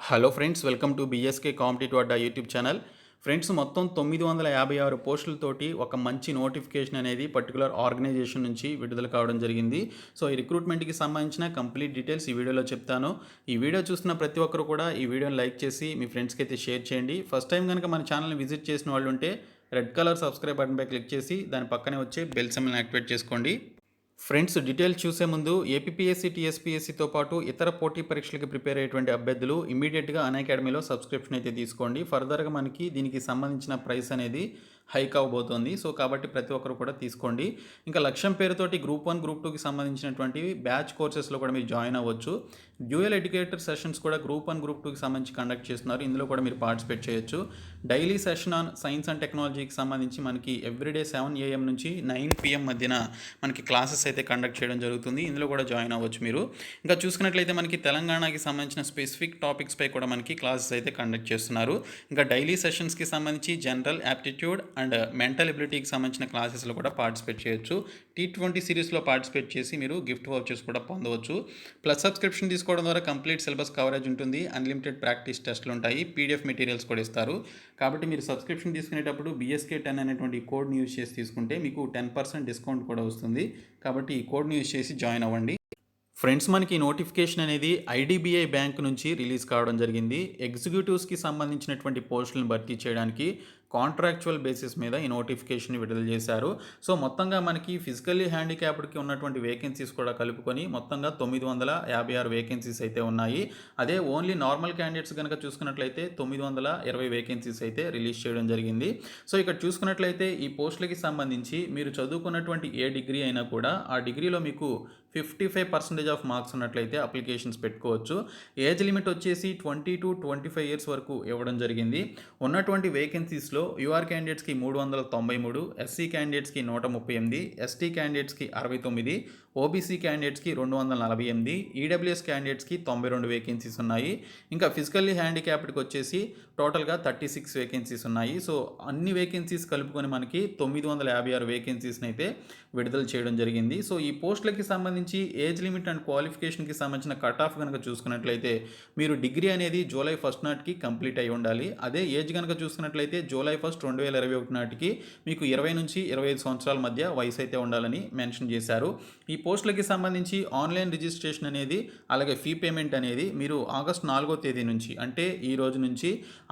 Hello friends, welcome to BSK competitive Adda YouTube channel. Friends, మొత్తం 956 పోస్టులతోటి ఒక మంచి notification అనేది పర్టికులర్ ఆర్గనైజేషన్ నుంచి విడుదల కావడం జరిగింది. సో ఈ రిక్రూట్మెంట్కి సంబంధించిన కంప్లీట్ డీటెయిల్స్ ఈ వీడియోలో చెప్తాను. ఈ వీడియో చూస్తున్న ప్రతి ఒక్కరు కూడా ఈ వీడియోని లైక్ చేసి మీ ఫ్రెండ్స్కి అయితే షేర్ చేయండి. ఫస్ట్ టైం కనుక మన ఛానల్ని విజిట్ చేసిన వాళ్ళు ఉంటే రెడ్ కలర్ సబ్స్క్రైబ్ బటన్పై క్లిక్ చేసి దాని పక్కనే వచ్చే బెల్ సింబల్ని యాక్టివేట్ చేసుకోండి. ఫ్రెండ్స్, డీటెయిల్స్ చూసే ముందు ఏపీఎస్సీ టీఎస్పీఎస్సీతో పాటు ఇతర పోటీ పరీక్షలకు ప్రిపేర్ అయ్యేటువంటి అభ్యర్థులు ఇమీడియట్గా అకాడమీలో సబ్స్క్రిప్షన్ అయితే తీసుకోండి. ఫర్దర్గా మనకి దీనికి సంబంధించిన ప్రైస్ అనేది హైక్ అవబోతోంది. సో కాబట్టి ప్రతి ఒక్కరు కూడా తీసుకోండి. ఇంకా లక్ష్యం పేరుతోటి గ్రూప్ 1 గ్రూప్ 2కి సంబంధించినటువంటి బ్యాచ్ కోర్సెస్లో కూడా మీరు జాయిన్ అవ్వచ్చు. డ్యూయల్ ఎడ్యుకేటర్ సెషన్స్ కూడా గ్రూప్ 1 గ్రూప్ 2కి సంబంధించి కండక్ట్ చేస్తున్నారు. ఇందులో కూడా మీరు పార్టిసిపేట్ చేయొచ్చు. Daily session on science and టెక్నాలజీకి సంబంధించి మనకి ఎవ్రీడే 7 AM నుంచి 9 PM మధ్యన మనకి క్లాసెస్ అయితే కండక్ట్ చేయడం జరుగుతుంది. ఇందులో కూడా జాయిన్ అవ్వచ్చు మీరు. ఇంకా చూసుకున్నట్లయితే మనకి తెలంగాణకి సంబంధించిన స్పెసిఫిక్ టాపిక్స్పై కూడా మనకి క్లాసెస్ అయితే కండక్ట్ చేస్తున్నారు. ఇంకా డైలీ సెషన్స్కి సంబంధించి జనరల్ యాప్టిట్యూడ్ అండ్ మెంటల్ ఎబిలిటీకి సంబంధించిన క్లాసెస్లో కూడా పార్టిసిపేట్ చేయొచ్చు. T20 సిరీస్లో పార్టిసిపేట్ చేసి మీరు గిఫ్ట్ వౌచర్స్ కూడా పొందవచ్చు. ప్లస్ సబ్స్క్రిప్షన్ తీసుకోవడం ద్వారా కంప్లీట్ సిలబస్ కవరేజ్ ఉంటుంది. అన్లిమిటెడ్ ప్రాక్టీస్ టెస్ట్లు ఉంటాయి. PDF మెటీరియల్స్ కూడా ఇస్తారు. కాబట్టి మీరు సబ్స్క్రిప్షన్ తీసుకునేటప్పుడు BSK10 అనేటువంటి కోడ్ని యూజ్ చేసి తీసుకుంటే మీకు 10% డిస్కౌంట్ కూడా వస్తుంది. కాబట్టి ఈ కోడ్ని యూజ్ చేసి జాయిన్ అవ్వండి. ఫ్రెండ్స్, మనకి నోటిఫికేషన్ అనేది IDBI బ్యాంక్ నుంచి రిలీజ్ కావడం జరిగింది. ఎగ్జిక్యూటివ్స్కి సంబంధించినటువంటి పోస్టులను భర్తీ చేయడానికి కాంట్రాక్చువల్ బేసిస్ మీద ఈ నోటిఫికేషన్ విడుదల చేశారు. సో మొత్తంగా మనకి ఫిజికల్లీ హ్యాండిక్యాప్డ్కి ఉన్నటువంటి వేకెన్సీస్ కూడా కలుపుకొని మొత్తంగా 956 వేకెన్సీస్ అయితే ఉన్నాయి. అదే ఓన్లీ నార్మల్ క్యాండిడేట్స్ కనుక చూసుకున్నట్లయితే 920 వేకెన్సీస్ అయితే రిలీజ్ చేయడం జరిగింది. సో ఇక్కడ చూసుకున్నట్లయితే ఈ పోస్టులకి సంబంధించి మీరు చదువుకున్నటువంటి ఏ డిగ్రీ అయినా కూడా ఆ డిగ్రీలో మీకు 55% ఆఫ్ మార్క్స్ ఉన్నట్లయితే అప్లికేషన్స్ పెట్టుకోవచ్చు. ఏజ్ లిమిట్ వచ్చేసి 20 to 25 ఇయర్స్ వరకు ఇవ్వడం జరిగింది. ఉన్నటువంటి వేకెన్సీస్లో యూఆర్ క్యాండిడేట్స్కి 393, SC క్యాండిడేట్స్కి 138, ST క్యాండిడేట్స్కి 69, OBC క్యాండిడేట్స్కి 248, EWS క్యాండిడేట్స్కి 92 వేకెన్సీస్ ఉన్నాయి. ఇంకా ఫిజికల్లీ హ్యాండిక్యాప్డ్కి వచ్చేసి టోటల్గా 36 వేకెన్సీస్ ఉన్నాయి. సో అన్ని వేకెన్సీస్ కలుపుకొని మనకి 956 వేకెన్సీస్ని అయితే విడుదల చేయడం జరిగింది. సో ఈ పోస్టులకి సంబంధించి ఏజ్ లిమిట్ అండ్ క్వాలిఫికేషన్కి సంబంధించిన కట్ ఆఫ్ కనుక చూసుకున్నట్లయితే మీరు డిగ్రీ అనేది జూలై 1 నాటికి కంప్లీట్ అయి ఉండాలి. అదే ఏజ్ కనుక చూసుకున్నట్లయితే జూలై 1, 2021 నాటికి మీకు 20 నుంచి 25 సంవత్సరాల మధ్య వయసు అయితే ఉండాలని మెన్షన్ చేశారు. ఈ పోస్టులకి సంబంధించి ఆన్లైన్ రిజిస్ట్రేషన్ అనేది అలాగే ఫీ పేమెంట్ అనేది మీరు ఆగస్టు 4వ తేదీ నుంచి అంటే ఈ రోజు నుంచి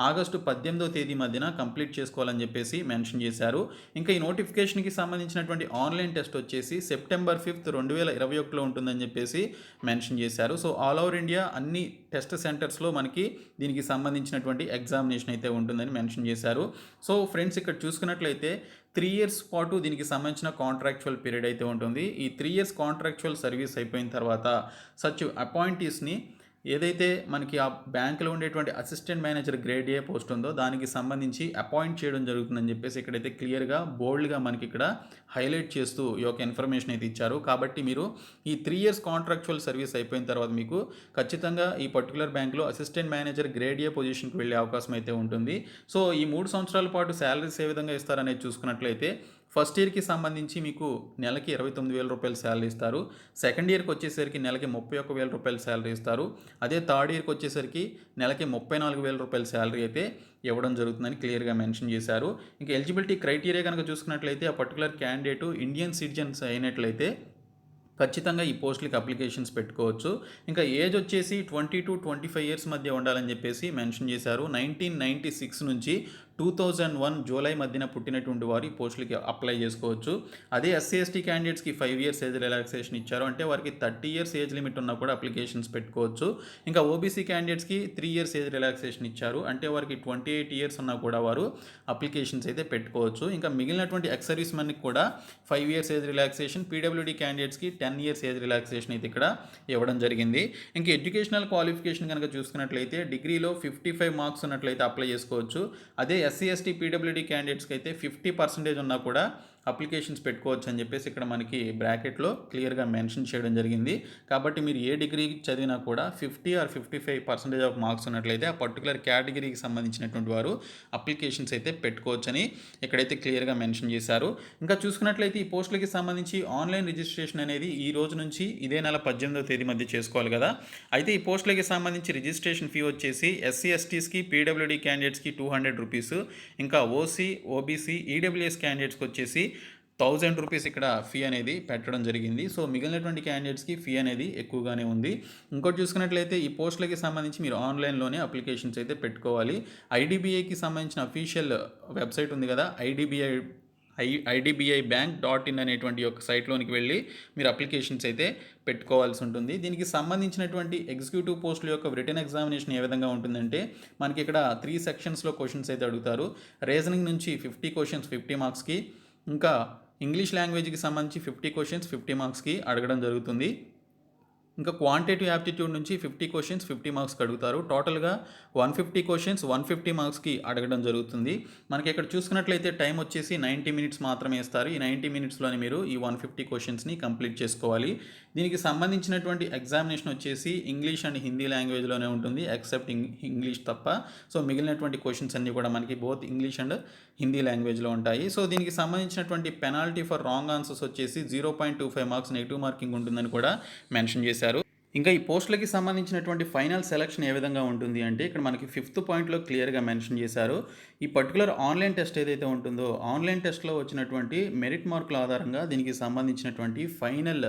ఆగస్టు 18వ తేదీ మధ్యన కంప్లీట్ చేసుకోవాలని చెప్పేసి మెన్షన్ చేశారు. ఇంకా ఈ నోటిఫికేషన్కి సంబంధించినటువంటి ఆన్లైన్ టెస్ట్ వచ్చేసి సెప్టెంబర్ 5, 2021లో ఉంటుందని చెప్పేసి మెన్షన్ చేశారు. సో ఆల్ ఓవర్ ఇండియా అన్ని టెస్ట్ సెంటర్స్లో మనకి దీనికి సంబంధించినటువంటి ఎగ్జామినేషన్ అయితే ఉంటుందని మెన్షన్ చేశారు. సో ఫ్రెండ్స్, ఇక్కడ చూసుకున్నట్లయితే 3 ఇయర్స్ పాటు దీనికి సంబంధించిన కాంట్రాక్చువల్ పీరియడ్ అయితే ఉంటుంది. ఈ 3 ఇయర్స్ కాంట్రాక్చువల్ సర్వీస్ అయిపోయిన తర్వాత సచ్ అపాయింటీస్ని ఏదైతే మనకి ఆ బ్యాంకులో ఉండేటువంటి assistant manager grade A post ఉందో దానికి సంబంధించి అపాయింట్ చేయడం జరుగుతుందని చెప్పేసి ఇక్కడైతే క్లియర్గా బోల్డ్గా మనకి ఇక్కడ హైలైట్ చేస్తూ ఈ యొక్క ఇన్ఫర్మేషన్ అయితే ఇచ్చారు. కాబట్టి మీరు ఈ 3 ఇయర్స్ కాంట్రాక్చువల్ సర్వీస్ అయిపోయిన తర్వాత మీకు ఖచ్చితంగా ఈ పర్టికులర్ బ్యాంకులో అసిస్టెంట్ మేనేజర్ గ్రేడ్ ఏ పొజిషన్కి వెళ్ళే అవకాశం అయితే ఉంటుంది. సో ఈ 3 సంవత్సరాల పాటు శాలరీస్ ఏ విధంగా ఇస్తారనేది చూసుకున్నట్లయితే ఫస్ట్ ఇయర్కి సంబంధించి మీకు నెలకి 29,000 రూపాయలు శాలరీ ఇస్తారు. సెకండ్ ఇయర్కి వచ్చేసరికి నెలకి 31,000 రూపాయలు శాలరీ ఇస్తారు. అదే థర్డ్ ఇయర్కి వచ్చేసరికి నెలకి 34,000 రూపాయల శాలరీ అయితే ఇవ్వడం జరుగుతుందని క్లియర్గా మెన్షన్ చేశారు. ఇంకా ఎలిజిబిలిటీ క్రైటీరియా కనుక చూసుకున్నట్లయితే ఆ పర్టికులర్ క్యాండిడేటు ఇండియన్ సిటిజన్స్ అయినట్లయితే ఖచ్చితంగా ఈ పోస్టులకి అప్లికేషన్స్ పెట్టుకోవచ్చు. ఇంకా ఏజ్ వచ్చేసి 20 to 25 ఇయర్స్ మధ్య ఉండాలని చెప్పేసి మెన్షన్ చేశారు. 1996 నుంచి 2001 జూలై మధ్యన పుట్టినటువంటి వారు ఈ పోస్టులకి అప్లై చేసుకోవచ్చు. అదే SC ST క్యాండిడేట్స్కి 5 ఇయర్స్ ఏజ్ రిలాక్సేషన్ ఇచ్చారు. అంటే వారికి 30 ఇయర్స్ ఏజ్ లిమిట్ ఉన్నా కూడా అప్లికేషన్స్ పెట్టుకోవచ్చు. ఇంకా OBC క్యాండిడేట్స్కి 3 ఇయర్స్ ఏజ్ రిలాక్సేషన్ ఇచ్చారు. అంటే వారికి 28 ఇయర్స్ ఉన్నా కూడా వారు అప్లికేషన్స్ అయితే పెట్టుకోవచ్చు. ఇంకా మిగిలినటువంటి ఎక్స్ సర్వీస్ మెన్కి కూడా 5 ఇయర్స్ ఏజ్ రిలాక్సేషన్, PWD క్యాండిడేట్స్కి 10 ఇయర్స్ ఏజ్ రిలాక్సేషన్ అయితే ఇక్కడ ఇవ్వడం జరిగింది. ఇంకా ఎడ్యుకేషనల్ క్వాలిఫికేషన్ కనుక చూసుకున్నట్లయితే డిగ్రీలో 55 మార్క్స్ ఉన్నట్లయితే అప్లై చేసుకోవచ్చు. అదే SC ST PWD క్యాండిడేట్స్కి అయితే 50% ఉన్నా కూడా అప్లికేషన్స్ పెట్టుకోవచ్చు అని చెప్పేసి ఇక్కడ మనకి బ్రాకెట్లో క్లియర్గా మెన్షన్ చేయడం జరిగింది. కాబట్టి మీరు ఏ డిగ్రీ చదివినా కూడా 50 ఆర్ 55% ఆఫ్ మార్క్స్ ఉన్నట్లయితే ఆ పర్టికులర్ కేటగిరీకి సంబంధించినటువంటి వారు అప్లికేషన్స్ అయితే పెట్టుకోవచ్చని ఇక్కడైతే క్లియర్గా మెన్షన్ చేశారు. ఇంకా చూసుకున్నట్లయితే ఈ పోస్టులకి సంబంధించి ఆన్లైన్ రిజిస్ట్రేషన్ అనేది ఈ రోజు నుంచి ఇదే నెల 18వ తేదీ మధ్య చేసుకోవాలి కదా. అయితే ఈ పోస్టులకి సంబంధించి రిజిస్ట్రేషన్ ఫీ వచ్చేసి ఎస్సీ ఎస్టీస్కి పీడబ్ల్యూడీ క్యాండిడేట్స్కి 200 రూపీస్, ఇంకా ఓసీ ఓబీసీ ఈడబ్ల్యూఎస్ క్యాండిడేట్స్కి వచ్చేసి 1000 రూపీస్ ఇక్కడ ఫీ అనేది పెట్టడం జరిగింది. సో మిగిలినటువంటి క్యాండిడేట్స్కి ఫీ అనేది ఎక్కువగానే ఉంది. ఇంకోటి చూసుకున్నట్లయితే ఈ పోస్టులకి సంబంధించి మీరు ఆన్లైన్లోనే అప్లికేషన్స్ అయితే పెట్టుకోవాలి. ఐడిబిఐకి సంబంధించిన అఫీషియల్ వెబ్సైట్ ఉంది కదా, ఐడిబిఐ bank.in అనేటువంటి ఒక సైట్లోనికి వెళ్ళి మీరు అప్లికేషన్స్ అయితే పెట్టుకోవాల్సి ఉంటుంది. దీనికి సంబంధించినటువంటి ఎగ్జిక్యూటివ్ పోస్టుల యొక్క రిటన్ ఎగ్జామినేషన్ ఏ విధంగా ఉంటుందంటే మనకి ఇక్కడ 3 సెక్షన్స్లో క్వశ్చన్స్ అయితే అడుగుతారు. రీజనింగ్ నుంచి 50 క్వశ్చన్స్ 50 మార్క్స్కి, ఇంకా ఇంగ్లీష్ లాంగ్వేజ్కి సంబంధించి 50 క్వశ్చన్స్ 50 మార్క్స్కి అడగడం జరుగుతుంది. ఇంకా క్వాంటిటేటివ్ యాప్టిట్యూడ్ నుంచి 50 క్వశ్చన్స్ 50 మార్క్స్కి అడుగుతారు. టోటల్గా 150 క్వశ్చన్స్ 150 మార్క్స్కి అడగడం జరుగుతుంది. మనకి ఇక్కడ చూసుకున్నట్లయితే టైం వచ్చేసి 90 మినిట్స్ మాత్రమే ఇస్తారు. ఈ 90 మినిట్స్లోనే మీరు ఈ 150 క్వశ్చన్స్ని కంప్లీట్ చేసుకోవాలి. దీనికి సంబంధించినటువంటి ఎగ్జామినేషన్ వచ్చేసి ఇంగ్లీష్ అండ్ హిందీ లాంగ్వేజ్లోనే ఉంటుంది, ఎక్సెప్ట్ ఇంగ్లీష్ తప్ప. సో మిగిలినటువంటి క్వశ్చన్స్ అన్నీ కూడా మనకి బోత్ ఇంగ్లీష్ అండ్ హిందీ లాంగ్వేజ్లో ఉంటాయి. సో దీనికి సంబంధించినటువంటి పెనాల్టీ ఫర్ రాంగ్ ఆన్సర్స్ వచ్చేసి 0.25 మార్క్స్ నెగిటివ్ మార్కింగ్ ఉంటుందని కూడా మెన్షన్ చేశారు. ఇంకా ఈ పోస్టులకి సంబంధించినటువంటి ఫైనల్ సెలక్షన్ ఏ విధంగా ఉంటుంది అంటే ఇక్కడ మనకి 5th పాయింట్లో క్లియర్గా మెన్షన్ చేశారు. ఈ పర్టికులర్ ఆన్లైన్ టెస్ట్ ఏదైతే ఉంటుందో ఆన్లైన్ టెస్ట్లో వచ్చినటువంటి మెరిట్ మార్కుల ఆధారంగా దీనికి సంబంధించినటువంటి ఫైనల్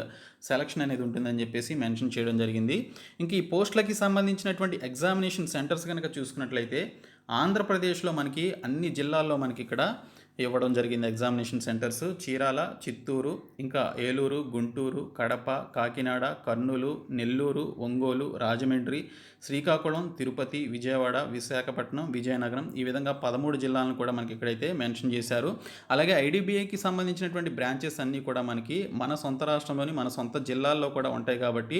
సెలక్షన్ అనేది ఉంటుందని చెప్పేసి మెన్షన్ చేయడం జరిగింది. ఇంక ఈ పోస్టులకి సంబంధించినటువంటి ఎగ్జామినేషన్ సెంటర్స్ కనుక చూసుకున్నట్లయితే ఆంధ్రప్రదేశ్లో మనకి అన్ని జిల్లాల్లో మనకి ఇక్కడ ఇవ్వడం జరిగింది. ఎగ్జామినేషన్ సెంటర్స్ చీరాల, చిత్తూరు, ఇంకా ఏలూరు, గుంటూరు, కడప, కాకినాడ, కర్నూలు, నెల్లూరు, ఒంగోలు, రాజమండ్రి, శ్రీకాకుళం, తిరుపతి, విజయవాడ, విశాఖపట్నం, విజయనగరం, ఈ విధంగా 13 జిల్లాలను కూడా మనకి ఇక్కడైతే మెన్షన్ చేశారు. అలాగే ఐడిబిఐకి సంబంధించినటువంటి బ్రాంచెస్ అన్నీ కూడా మనకి మన సొంత రాష్ట్రంలోని మన సొంత జిల్లాల్లో కూడా ఉంటాయి. కాబట్టి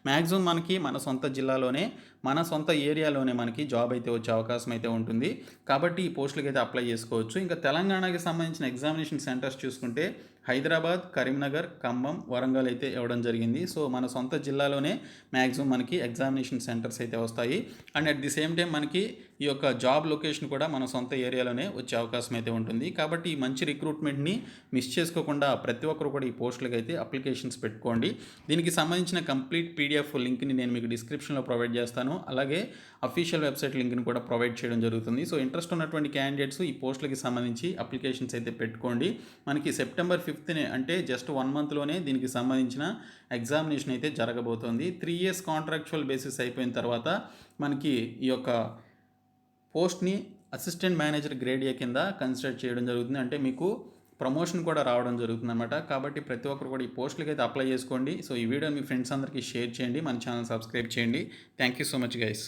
మ్యాక్సిమం మనకి మన సొంత జిల్లాలోనే మన సొంత ఏరియాలోనే మనకి జాబ్ అయితే వచ్చే అవకాశం అయితే ఉంటుంది. కాబట్టి ఈ పోస్టులకి అయితే అప్లై చేసుకోవచ్చు. ఇంకా తెలంగాణకి సంబంధించిన ఎగ్జామినేషన్ సెంటర్స్ చూసుకుంటే హైదరాబాద్, కరీంనగర్, ఖమ్మం, వరంగల్ అయితే ఇవ్వడం జరిగింది. సో మన సొంత జిల్లాలోనే మ్యాక్సిమం మనకి ఎగ్జామినేషన్ సెంటర్స్ అయితే వస్తాయి. And at the same time మనకి ఈ యొక్క జాబ్ లొకేషన్ కూడా మన సొంత ఏరియాలోనే వచ్చే అవకాశం అయితే ఉంటుంది. కాబట్టి ఈ మంచి రిక్రూట్మెంట్ని మిస్ చేసుకోకుండా ప్రతి ఒక్కరు కూడా ఈ పోస్టులకి అయితే అప్లికేషన్స్ పెట్టుకోండి. దీనికి సంబంధించిన కంప్లీట్ పీడిఎఫ్ లింక్ని నేను మీకు డిస్క్రిప్షన్లో ప్రొవైడ్ చేస్తాను. అలాగే అఫీషియల్ వెబ్సైట్ లింక్ని కూడా ప్రొవైడ్ చేయడం జరుగుతుంది. సో ఇంట్రెస్ట్ ఉన్నటువంటి క్యాండిడేట్స్ ఈ పోస్టులకి సంబంధించి అప్లికేషన్స్ అయితే పెట్టుకోండి. మనకి సెప్టెంబర్ 5th అంటే జస్ట్ 1 మంత్లోనే దీనికి సంబంధించిన ఎగ్జామినేషన్ అయితే జరగబోతోంది. 3 years కాంట్రాక్చువల్ బేసిస్ అయిపోయిన తర్వాత మనకి ఈ యొక్క పోస్ట్ని అసిస్టెంట్ మేనేజర్ గ్రేడ్ ఏ కింద కన్సిడర్ చేయడం జరుగుతుంది. అంటే మీకు ప్రమోషన్ కూడా రావడం జరుగుతుంది అనమాట. కాబట్టి ప్రతి ఒక్కరు కూడా ఈ పోస్టులకి అయితే అప్లై చేసుకోండి. సో ఈ వీడియోని మీ ఫ్రెండ్స్ అందరికీ షేర్ చేయండి, మన ఛానల్ సబ్స్క్రైబ్ చేయండి. Thank you so much guys.